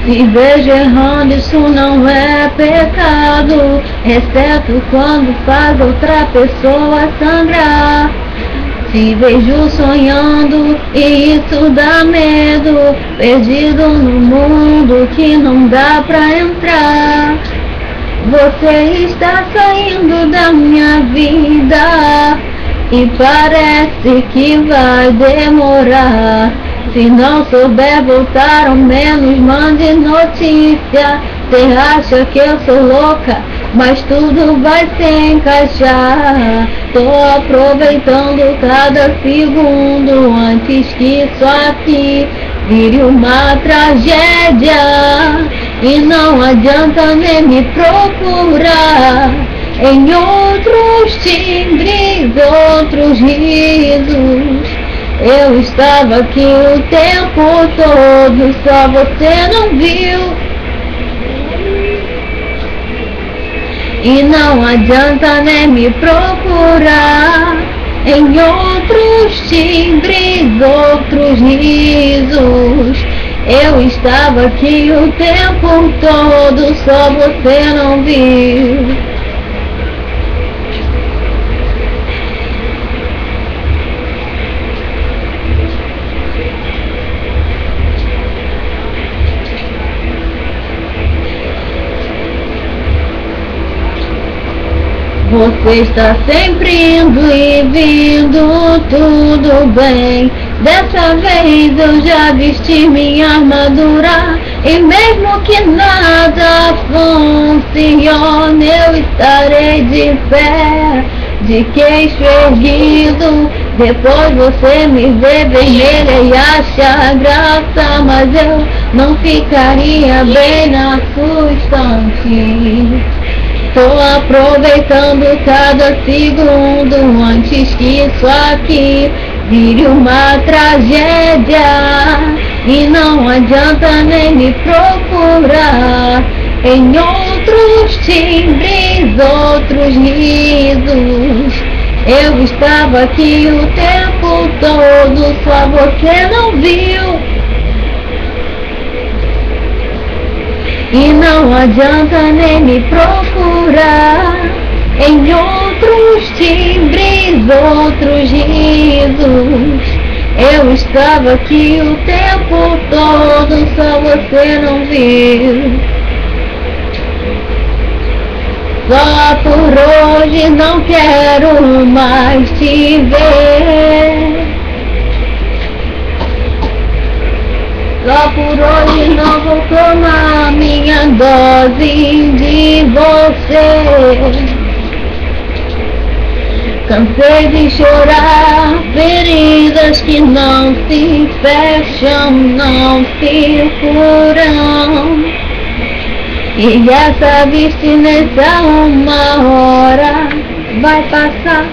Me vejo errando, isso não é pecado, exceto quando faz outra pessoa sangrar. Se vejo sonhando e isso dá medo, perdido no mundo que não dá pra entrar. Você está saindo da minha vida e parece que vai demorar. Se não souber voltar, ao menos mande notícia. Cê acha que eu sou louca, mas tudo vai se encaixar. Tô aproveitando cada segundo antes que isso aqui vire uma tragédia. E não adianta nem me procurar em outros timbres, outros risos. Eu estava aqui o tempo todo, só você não viu. E não adianta nem me procurar em outros timbres, outros risos. Eu estava aqui o tempo todo, só você não viu. Você está sempre indo e vindo, tudo bem. Dessa vez eu já vesti minha armadura, e mesmo que nada funcione, eu estarei de pé, de queixo erguido. Depois você me vê vermelha e acha graça, mas eu não ficaria bem na sua estante. Tô aproveitando cada segundo antes que isso aqui vire uma tragédia. E não adianta nem me procurar em outros timbres, outros risos. Eu estava aqui o tempo todo, só você não viu. E não adianta nem me procurar em outros timbres, outros risos. Eu estava aqui o tempo todo, só você não viu. Só por hoje não quero mais te ver. Só por hoje não vou tomar minha dose de você. Cansei de chorar feridas que não se fecham, não se curam. E essa abstinência uma hora vai passar.